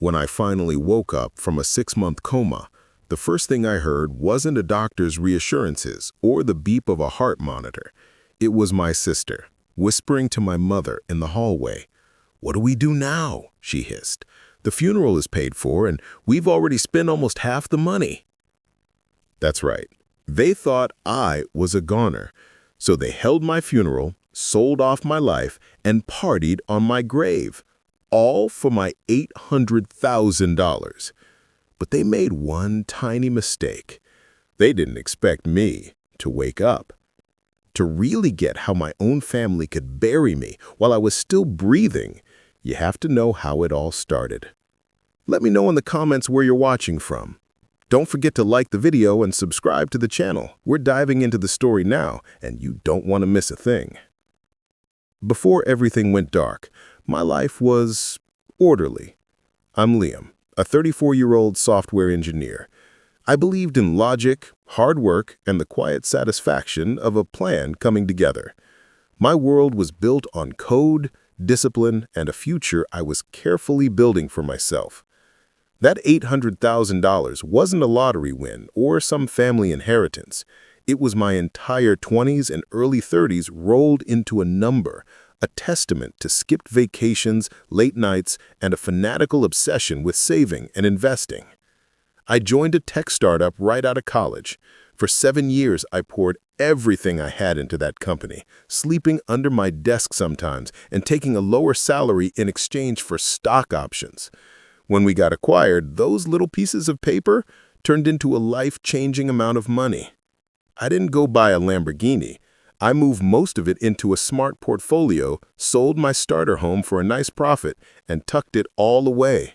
When I finally woke up from a 6-month coma, the first thing I heard wasn't a doctor's reassurances or the beep of a heart monitor. It was my sister, whispering to my mother in the hallway. "What do we do now?" she hissed. "The funeral is paid for, and we've already spent almost half the money." That's right. They thought I was a goner, so they held my funeral, sold off my life, and partied on my grave, all for my $800,000. But they made one tiny mistake. They didn't expect me to wake up. To really get how my own family could bury me while I was still breathing, you have to know how it all started. Let me know in the comments where you're watching from. Don't forget to like the video and subscribe to the channel. We're diving into the story now, and you don't want to miss a thing. Before everything went dark, my life was orderly. I'm Liam, a 34-year-old software engineer. I believed in logic, hard work, and the quiet satisfaction of a plan coming together. My world was built on code, discipline, and a future I was carefully building for myself. That $800,000 wasn't a lottery win or some family inheritance. It was my entire 20s and early 30s rolled into a number, a testament to skipped vacations, late nights, and a fanatical obsession with saving and investing. I joined a tech startup right out of college. For 7 years, I poured everything I had into that company, sleeping under my desk sometimes and taking a lower salary in exchange for stock options. When we got acquired, those little pieces of paper turned into a life-changing amount of money. I didn't go buy a Lamborghini. I moved most of it into a smart portfolio, sold my starter home for a nice profit, and tucked it all away.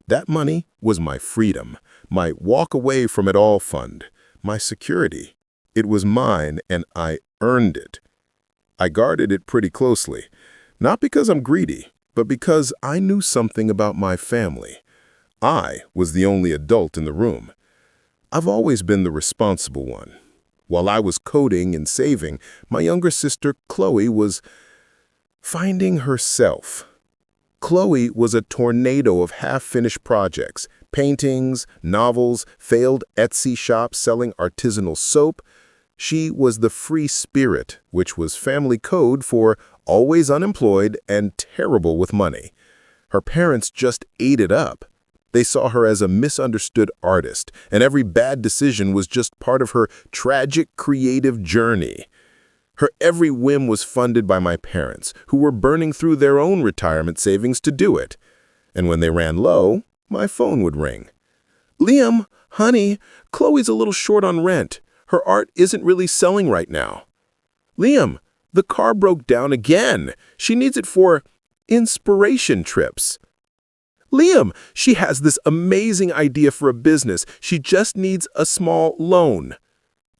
That money was my freedom, my walk-away-from-it-all fund, my security. It was mine, and I earned it. I guarded it pretty closely, not because I'm greedy, but because I knew something about my family. I was the only adult in the room. I've always been the responsible one. While I was coding and saving, my younger sister, Chloe, was finding herself. Chloe was a tornado of half-finished projects, paintings, novels, failed Etsy shops selling artisanal soap. She was the free spirit, which was family code for always unemployed and terrible with money. Her parents just ate it up. They saw her as a misunderstood artist, and every bad decision was just part of her tragic creative journey. Her every whim was funded by my parents, who were burning through their own retirement savings to do it. And when they ran low, my phone would ring. "Liam, honey, Chloe's a little short on rent. Her art isn't really selling right now." "Liam, the car broke down again. She needs it for inspiration trips." "Liam, she has this amazing idea for a business. She just needs a small loan."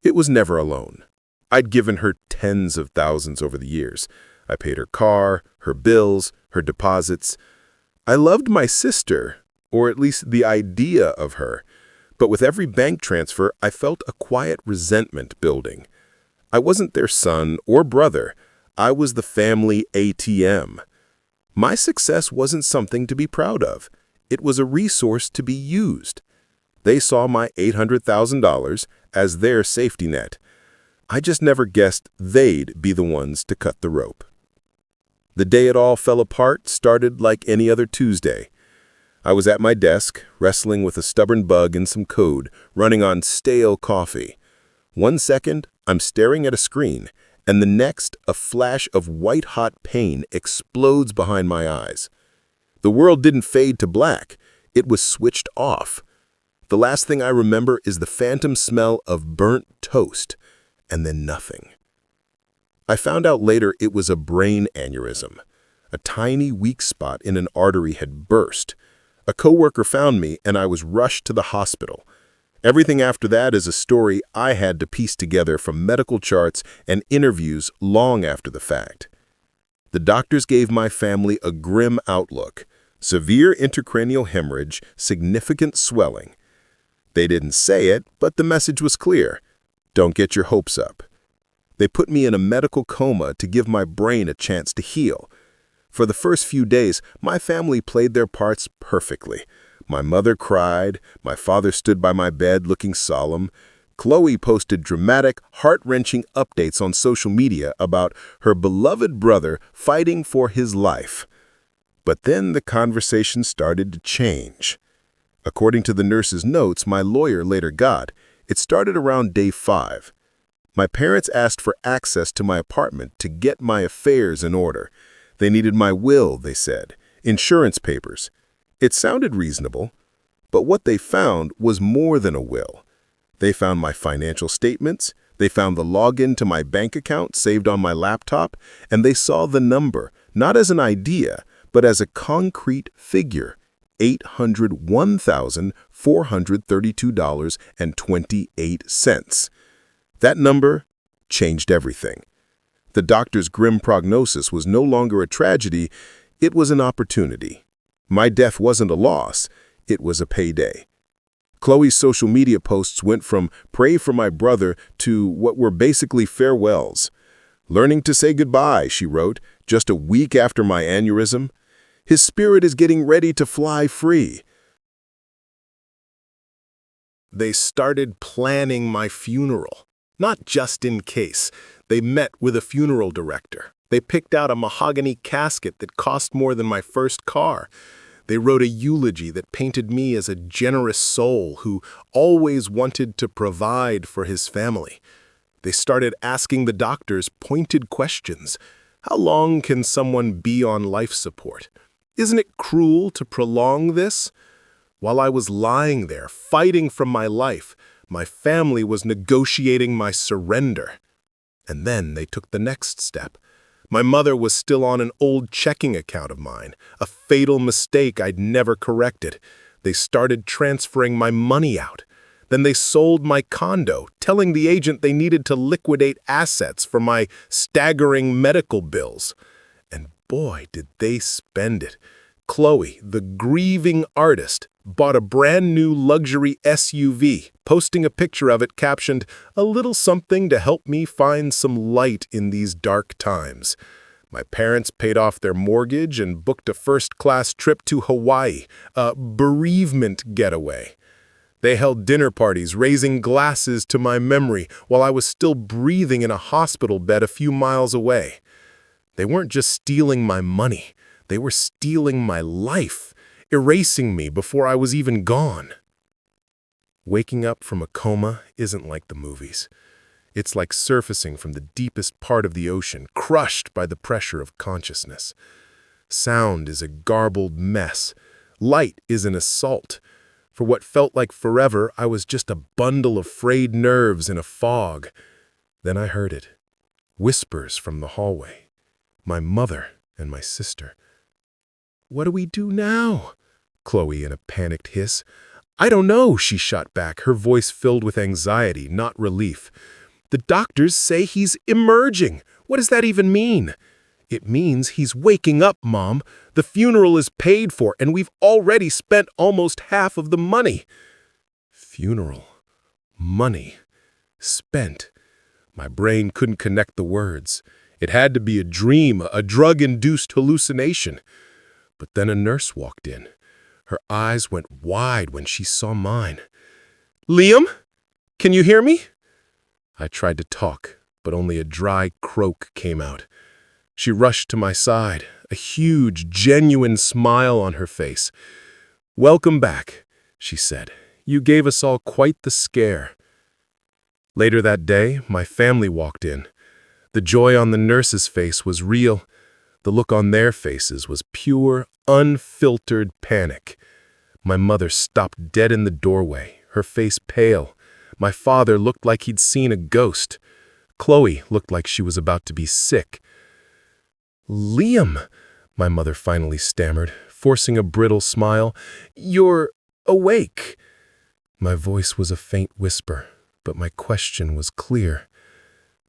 It was never a loan. I'd given her tens of thousands over the years. I paid her car, her bills, her deposits. I loved my sister, or at least the idea of her. But with every bank transfer, I felt a quiet resentment building. I wasn't their son or brother. I was the family ATM. My success wasn't something to be proud of. It was a resource to be used. They saw my $800,000 as their safety net. I just never guessed they'd be the ones to cut the rope. The day it all fell apart started like any other Tuesday. I was at my desk, wrestling with a stubborn bug and some code, running on stale coffee. 1 second, I'm staring at a screen, and the next, a flash of white-hot pain explodes behind my eyes. The world didn't fade to black. It was switched off. The last thing I remember is the phantom smell of burnt toast, and then nothing. I found out later it was a brain aneurysm. A tiny weak spot in an artery had burst. A coworker found me, and I was rushed to the hospital. Everything after that is a story I had to piece together from medical charts and interviews long after the fact. The doctors gave my family a grim outlook: severe intracranial hemorrhage, significant swelling. They didn't say it, but the message was clear: don't get your hopes up. They put me in a medical coma to give my brain a chance to heal. For the first few days, my family played their parts perfectly. My mother cried. My father stood by my bed looking solemn. Chloe posted dramatic, heart-wrenching updates on social media about her beloved brother fighting for his life. But then the conversation started to change. According to the nurse's notes my lawyer later got, it started around day 5. My parents asked for access to my apartment to get my affairs in order. They needed my will, they said, insurance papers. It sounded reasonable, but what they found was more than a will. They found my financial statements, they found the login to my bank account saved on my laptop, and they saw the number, not as an idea, but as a concrete figure, $801,432.28. That number changed everything. The doctor's grim prognosis was no longer a tragedy, it was an opportunity. My death wasn't a loss, it was a payday. Chloe's social media posts went from "pray for my brother" to what were basically farewells. "Learning to say goodbye," she wrote, just a week after my aneurysm. "His spirit is getting ready to fly free." They started planning my funeral, not just in case. They met with a funeral director. They picked out a mahogany casket that cost more than my first car. They wrote a eulogy that painted me as a generous soul who always wanted to provide for his family. They started asking the doctors pointed questions. How long can someone be on life support? Isn't it cruel to prolong this? While I was lying there, fighting for my life, my family was negotiating my surrender. And then they took the next step. My mother was still on an old checking account of mine, a fatal mistake I'd never corrected. They started transferring my money out. Then they sold my condo, telling the agent they needed to liquidate assets for my staggering medical bills. And boy, did they spend it. Chloe, the grieving artist, bought a brand new luxury SUV, posting a picture of it captioned, "A little something to help me find some light in these dark times." My parents paid off their mortgage and booked a first-class trip to Hawaii, a bereavement getaway. They held dinner parties, raising glasses to my memory while I was still breathing in a hospital bed a few miles away. They weren't just stealing my money, they were stealing my life, erasing me before I was even gone. Waking up from a coma isn't like the movies. It's like surfacing from the deepest part of the ocean, crushed by the pressure of consciousness. Sound is a garbled mess. Light is an assault. For what felt like forever, I was just a bundle of frayed nerves in a fog. Then I heard it. Whispers from the hallway. My mother and my sister. "What do we do now?" Chloe in a panicked hiss. "I don't know," she shot back, her voice filled with anxiety, not relief. "The doctors say he's emerging. What does that even mean?" "It means he's waking up, Mom. The funeral is paid for, and we've already spent almost half of the money." Funeral. Money. Spent. My brain couldn't connect the words. It had to be a dream, a drug-induced hallucination. But then a nurse walked in. Her eyes went wide when she saw mine. "Liam, can you hear me?" I tried to talk, but only a dry croak came out. She rushed to my side, a huge, genuine smile on her face. "Welcome back," she said. "You gave us all quite the scare." Later that day, my family walked in. The joy on the nurse's face was real. The look on their faces was pure, unfiltered panic. My mother stopped dead in the doorway, her face pale. My father looked like he'd seen a ghost. Chloe looked like she was about to be sick. "Liam," my mother finally stammered, forcing a brittle smile, "you're awake." My voice was a faint whisper, but my question was clear.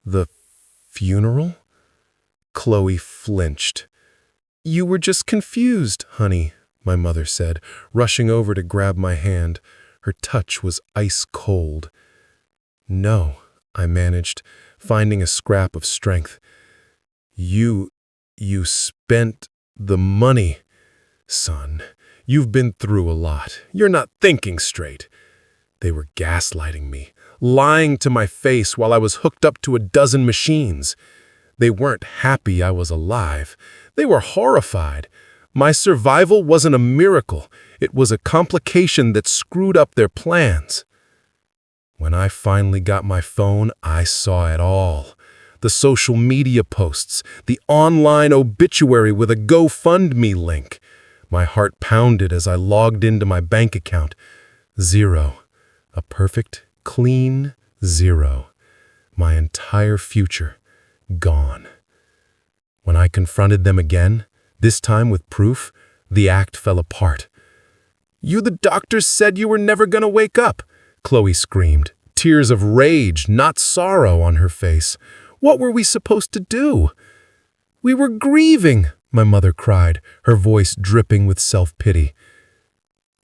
"The funeral?" Chloe flinched. "You were just confused, honey," my mother said, rushing over to grab my hand. Her touch was ice cold. "No," I managed, finding a scrap of strength. You spent the money, son. You've been through a lot. You're not thinking straight. They were gaslighting me, lying to my face while I was hooked up to a dozen machines. They weren't happy I was alive. They were horrified. My survival wasn't a miracle. It was a complication that screwed up their plans. When I finally got my phone, I saw it all. The social media posts, the online obituary with a GoFundMe link. My heart pounded as I logged into my bank account. 0. A perfect, clean 0. My entire future gone. When I confronted them again, this time with proof, the act fell apart. "You, the doctors said you were never going to wake up," Chloe screamed, tears of rage, not sorrow, on her face. "What were we supposed to do?" "We were grieving," my mother cried, her voice dripping with self-pity.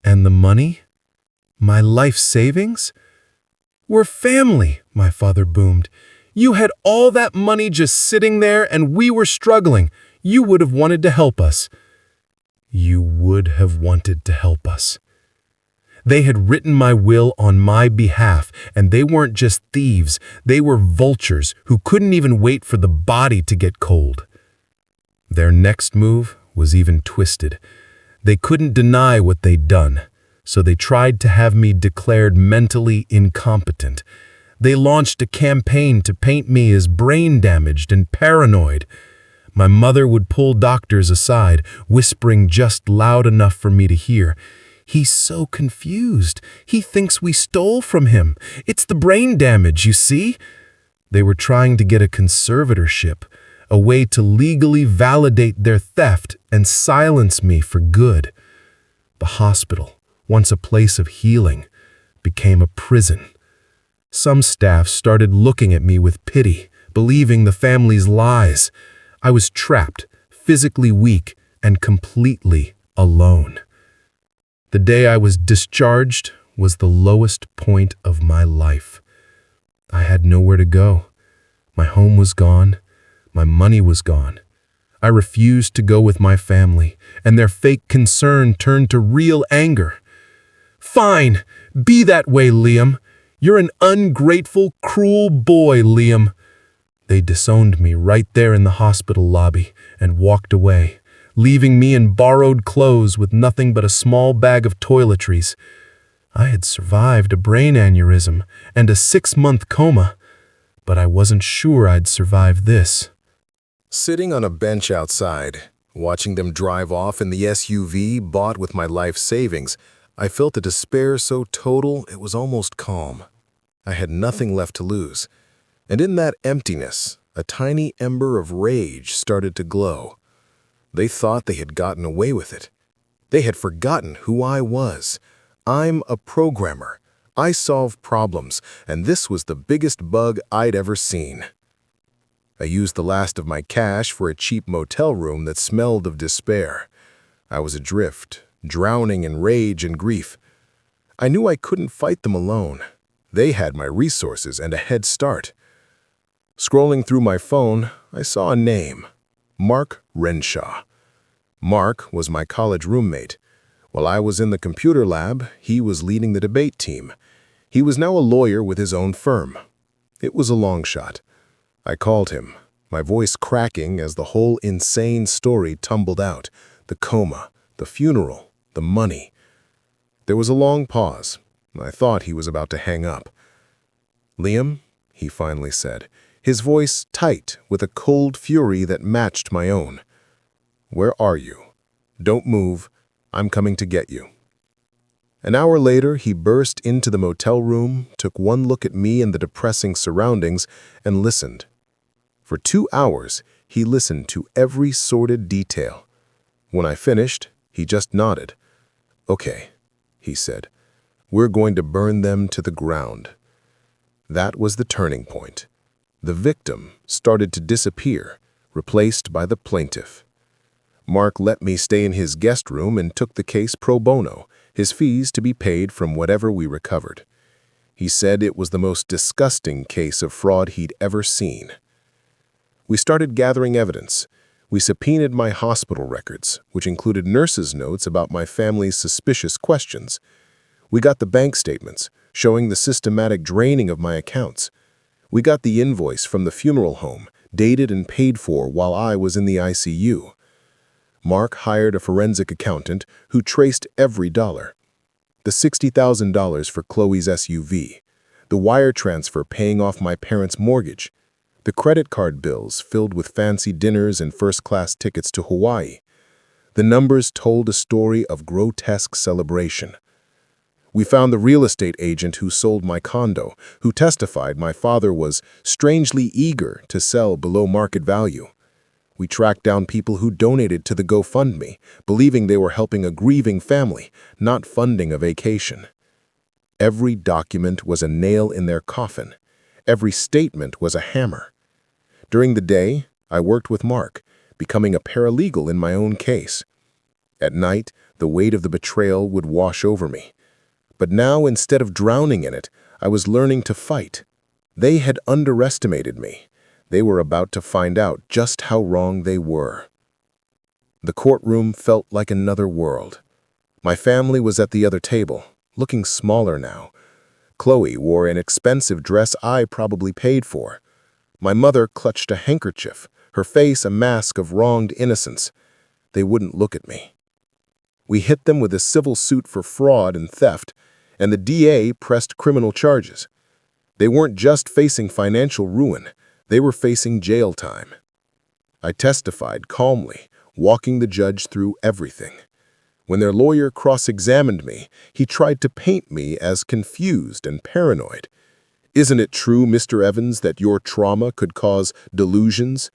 "And the money? My life savings?" "We're family," my father boomed. "You had all that money just sitting there and we were struggling. You would have wanted to help us." You would have wanted to help us. They had written my will on my behalf, and they weren't just thieves. They were vultures who couldn't even wait for the body to get cold. Their next move was even twisted. They couldn't deny what they'd done, so they tried to have me declared mentally incompetent. They launched a campaign to paint me as brain-damaged and paranoid. My mother would pull doctors aside, whispering just loud enough for me to hear. "He's so confused. He thinks we stole from him. It's the brain damage, you see?" They were trying to get a conservatorship, a way to legally validate their theft and silence me for good. The hospital, once a place of healing, became a prison. Some staff started looking at me with pity, believing the family's lies. I was trapped, physically weak, and completely alone. The day I was discharged was the lowest point of my life. I had nowhere to go. My home was gone. My money was gone. I refused to go with my family, and their fake concern turned to real anger. "Fine, be that way, Liam. You're an ungrateful, cruel boy, Liam." They disowned me right there in the hospital lobby and walked away, leaving me in borrowed clothes with nothing but a small bag of toiletries. I had survived a brain aneurysm and a 6-month coma, but I wasn't sure I'd survive this. Sitting on a bench outside, watching them drive off in the SUV bought with my life savings, I felt a despair so total it was almost calm. I had nothing left to lose. And in that emptiness, a tiny ember of rage started to glow. They thought they had gotten away with it. They had forgotten who I was. I'm a programmer. I solve problems, and this was the biggest bug I'd ever seen. I used the last of my cash for a cheap motel room that smelled of despair. I was adrift, drowning in rage and grief. I knew I couldn't fight them alone. They had my resources and a head start. Scrolling through my phone, I saw a name, Mark Renshaw. Mark was my college roommate. While I was in the computer lab, he was leading the debate team. He was now a lawyer with his own firm. It was a long shot. I called him, my voice cracking as the whole insane story tumbled out. The coma, the funeral, the money. There was a long pause. I thought he was about to hang up. "Liam," he finally said, his voice tight with a cold fury that matched my own. "Where are you? Don't move. I'm coming to get you." An hour later, he burst into the motel room, took one look at me and the depressing surroundings, and listened. For 2 hours, he listened to every sordid detail. When I finished, he just nodded. "Okay," he said. "We're going to burn them to the ground." That was the turning point. The victim started to disappear, replaced by the plaintiff. Mark let me stay in his guest room and took the case pro bono, his fees to be paid from whatever we recovered. He said it was the most disgusting case of fraud he'd ever seen. We started gathering evidence. We subpoenaed my hospital records, which included nurses' notes about my family's suspicious questions. We got the bank statements, showing the systematic draining of my accounts. We got the invoice from the funeral home, dated and paid for while I was in the ICU. Mark hired a forensic accountant who traced every dollar. The $60,000 for Chloe's SUV, the wire transfer paying off my parents' mortgage, the credit card bills filled with fancy dinners and first-class tickets to Hawaii. The numbers told a story of grotesque celebration. We found the real estate agent who sold my condo, who testified my father was strangely eager to sell below market value. We tracked down people who donated to the GoFundMe, believing they were helping a grieving family, not funding a vacation. Every document was a nail in their coffin. Every statement was a hammer. During the day, I worked with Mark, becoming a paralegal in my own case. At night, the weight of the betrayal would wash over me. But now, instead of drowning in it, I was learning to fight. They had underestimated me. They were about to find out just how wrong they were. The courtroom felt like another world. My family was at the other table, looking smaller now. Chloe wore an expensive dress I probably paid for. My mother clutched a handkerchief, her face a mask of wronged innocence. They wouldn't look at me. We hit them with a civil suit for fraud and theft, and the DA pressed criminal charges. They weren't just facing financial ruin, they were facing jail time. I testified calmly, walking the judge through everything. When their lawyer cross-examined me, he tried to paint me as confused and paranoid. "Isn't it true, Mr. Evans, that your trauma could cause delusions?"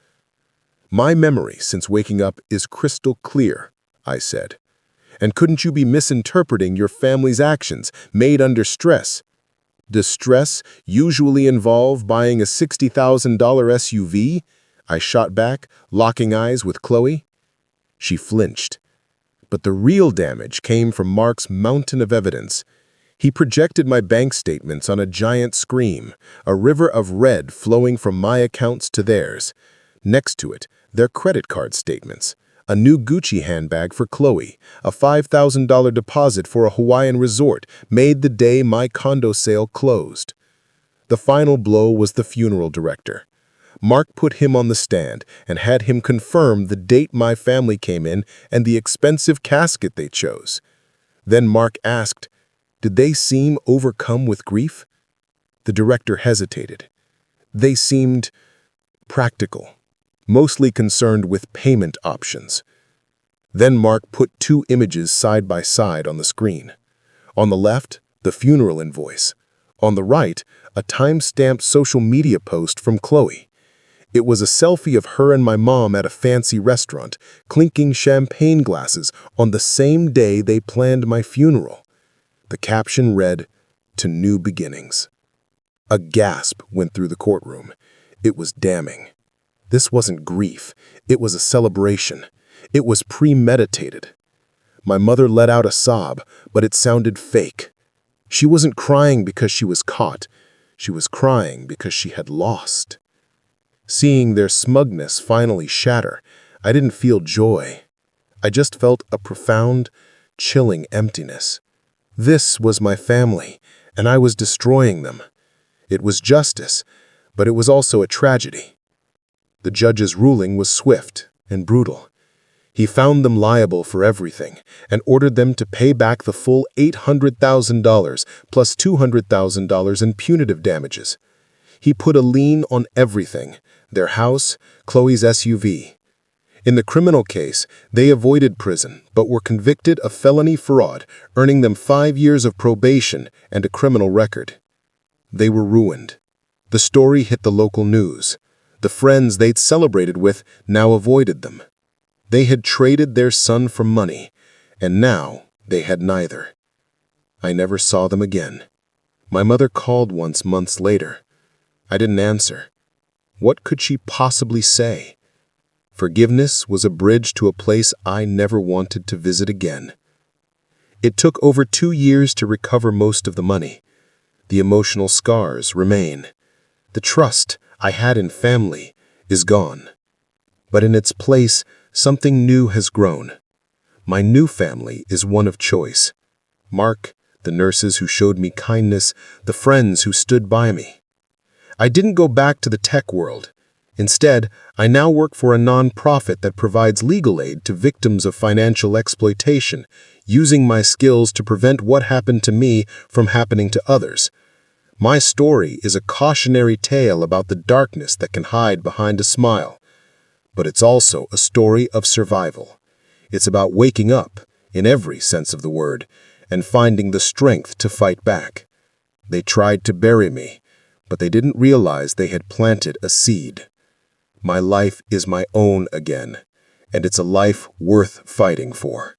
"My memory since waking up is crystal clear," I said. "And couldn't you be misinterpreting your family's actions made under stress?" "Does stress usually involve buying a $60,000 SUV?" I shot back, locking eyes with Chloe. She flinched. But the real damage came from Mark's mountain of evidence. He projected my bank statements on a giant screen, a river of red flowing from my accounts to theirs. Next to it, their credit card statements. A new Gucci handbag for Chloe, a $5,000 deposit for a Hawaiian resort made the day my condo sale closed. The final blow was the funeral director. Mark put him on the stand and had him confirm the date my family came in and the expensive casket they chose. Then Mark asked, "Did they seem overcome with grief?" The director hesitated. "They seemed practical, mostly concerned with payment options." Then Mark put two images side by side on the screen. On the left, the funeral invoice. On the right, a time-stamped social media post from Chloe. It was a selfie of her and my mom at a fancy restaurant, clinking champagne glasses on the same day they planned my funeral. The caption read, "To new beginnings." A gasp went through the courtroom. It was damning. This wasn't grief. It was a celebration. It was premeditated. My mother let out a sob, but it sounded fake. She wasn't crying because she was caught. She was crying because she had lost. Seeing their smugness finally shatter, I didn't feel joy. I just felt a profound, chilling emptiness. This was my family, and I was destroying them. It was justice, but it was also a tragedy. The judge's ruling was swift and brutal. He found them liable for everything and ordered them to pay back the full $800,000 plus $200,000 in punitive damages. He put a lien on everything: their house, Chloe's SUV. In the criminal case, they avoided prison but were convicted of felony fraud, earning them 5 years of probation and a criminal record. They were ruined. The story hit the local news. The friends they'd celebrated with now avoided them. They had traded their son for money, and now they had neither. I never saw them again. My mother called once months later. I didn't answer. What could she possibly say? Forgiveness was a bridge to a place I never wanted to visit again. It took over 2 years to recover most of the money. The emotional scars remain. The trust I had in family is gone. But in its place, something new has grown. My new family is one of choice. Mark, the nurses who showed me kindness, the friends who stood by me. I didn't go back to the tech world. Instead, I now work for a nonprofit that provides legal aid to victims of financial exploitation, using my skills to prevent what happened to me from happening to others. My story is a cautionary tale about the darkness that can hide behind a smile. But it's also a story of survival. It's about waking up, in every sense of the word, and finding the strength to fight back. They tried to bury me, but they didn't realize they had planted a seed. My life is my own again, and it's a life worth fighting for.